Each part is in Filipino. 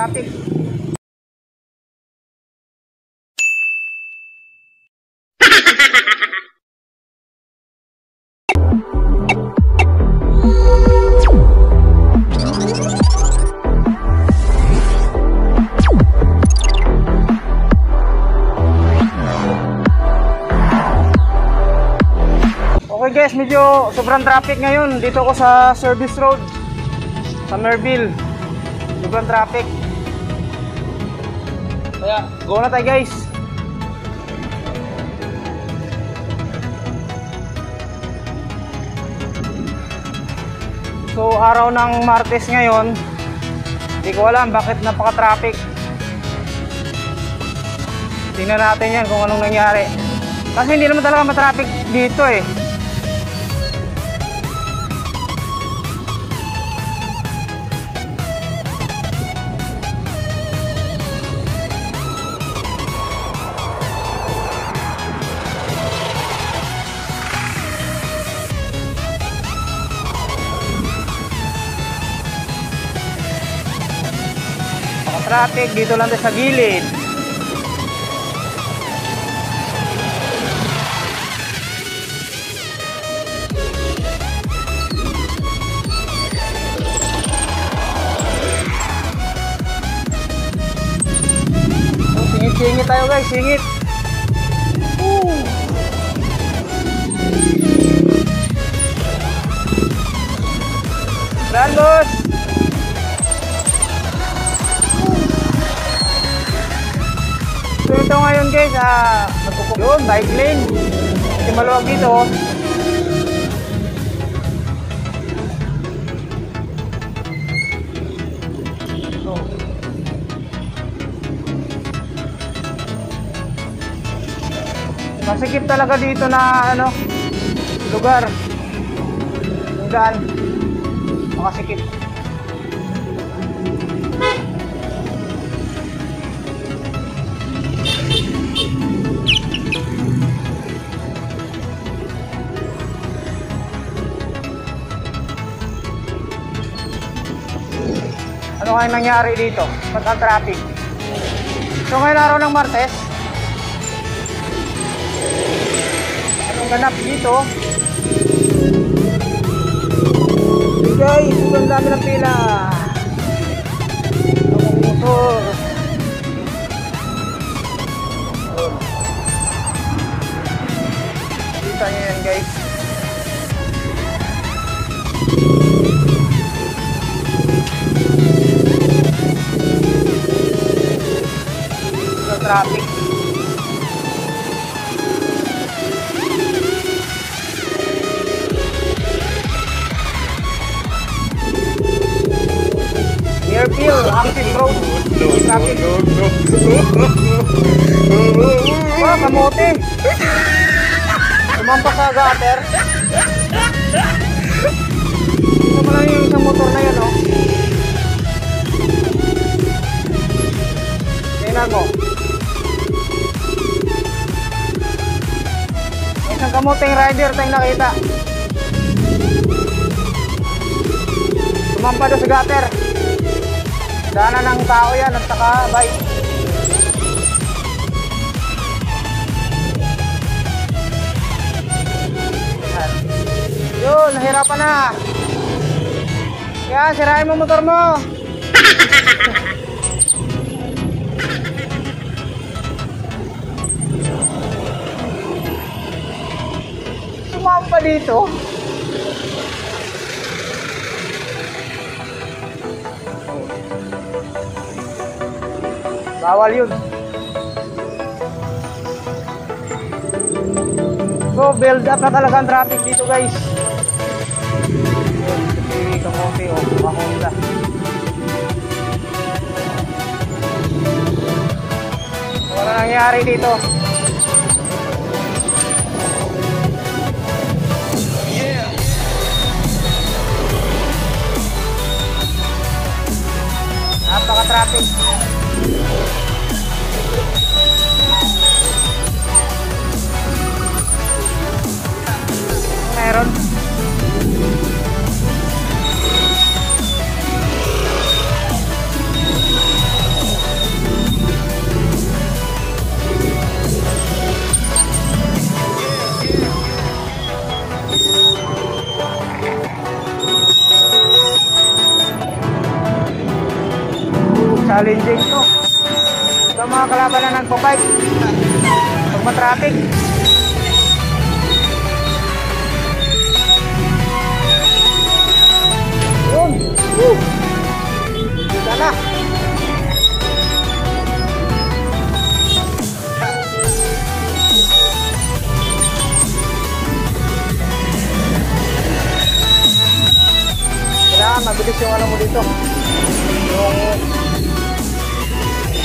traffic. Okay guys, medyo sobrang traffic ngayon. Dito ako sa service road sa Merville. Sobrang traffic. Kaya go na tayo guys. So araw ng Martes ngayon. Hindi ko alam bakit napaka-traffic. Tingnan natin yan kung anong nangyari. Kasi hindi naman talaga matraffic dito eh. Traffic dito lang sa gilid. So, singit-singit tayo guys, singit. Run boss. So ito ngayon guys, yun, bike lane. Kasi maluwag dito. So, masikip talaga dito na lugar. Yung daan, makasikip. Ano kaya nangyari dito? Pagka-traffic. So ngayon araw ng Martes, anong ganap dito? Hey guys, sobrang dami ng pila. Ang motor. Kita nyo yan guys. Traffic. Nearfield, active road. Traffic. Wah, kamote. Tumampas sa gutter. Ito pa lang yung isang motor na yan, oh. Tingnan mo. Isang kamuting rider tayong nakita. Tumampa doon sa gutter. Daanan ng tao yan at saka bike. Yun, nahirapan na. Kaya sirain mo motor mo. Sumampa dito. Bawal yun. So build up na talaga ang traffic dito guys. Kasi kamote o Honda. Wala nangyari dito. Napaka-traffic. Meron. Challenging to. Ito mga kalaban na nagpo-bike. Pag ma-traffic. Yun. Woo! Kita na. Kailangan mabilis yung ano mo dito. Yung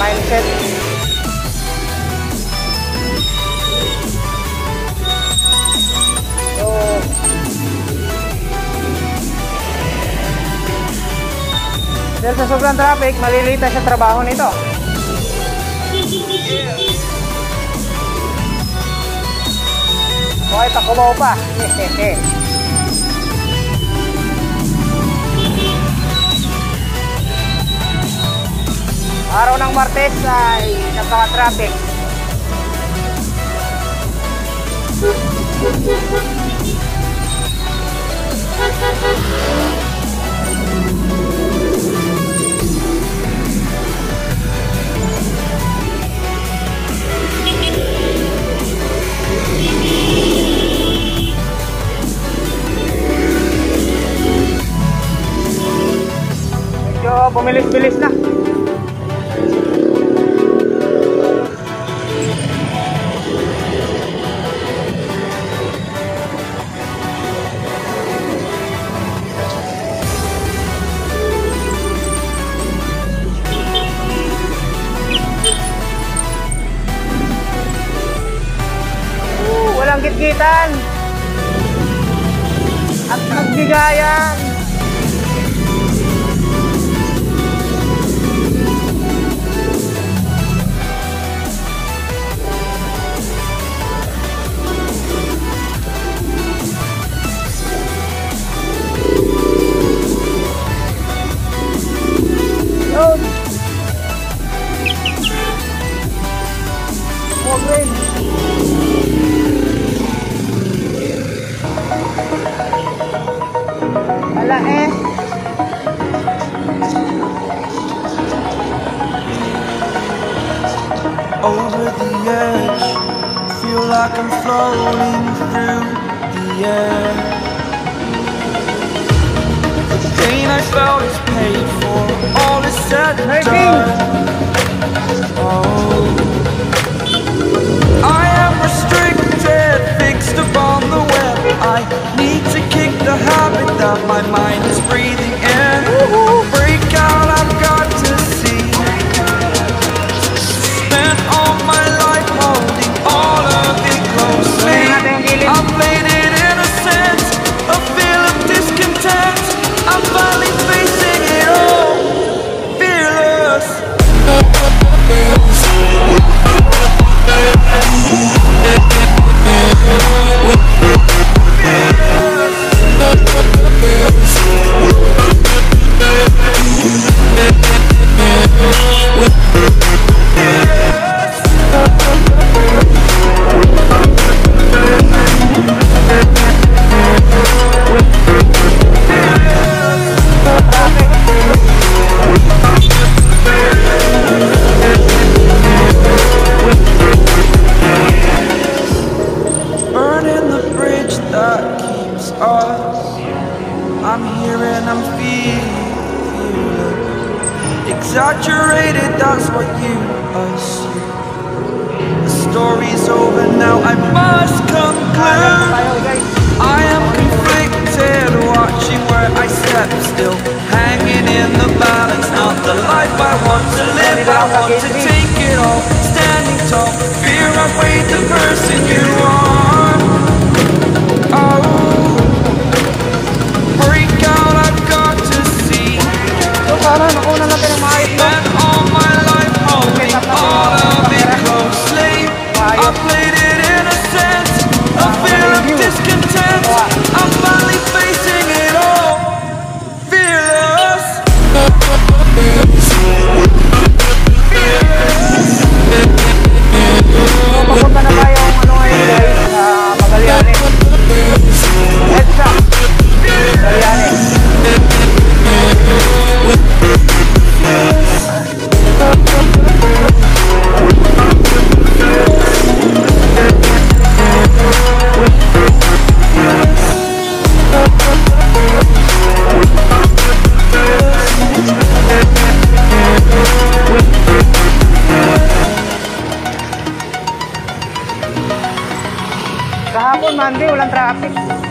mindset. So, dahil sa sobrang traffic, malilita sa trabaho nito. Okay, pakubaw pa. Araw ng Martes ay napaka-traffic. Medyo bumilis-bilis na. Walang gitgitan at nagbigayan. Wala eh. Over the edge, feel like I'm floating through the air. The pain I felt is paid for, all is said and done. Oh, I am restricted, fixed upon the web. I need to kick the habit that my mind is breathing in. Break out, I've got to see. Spent all my life holding all of it closely. I've played it innocent, a feel of discontent. I'm finally facing it all, fearless. Burning the bridge that keeps us. I'm here and I'm feeling exaggerated, that's what you assume. The story's over now, I must conclude. I am conflicted, watching where I step still, hanging in the balance. Not the life I want to live, I want to take it all. Standing tall, fear I've weighed the person you are. Oh, break out, I've got to see. Spent all my life holding all of it closely. I played it innocent, a feel of discontent. Monday, walang traffic.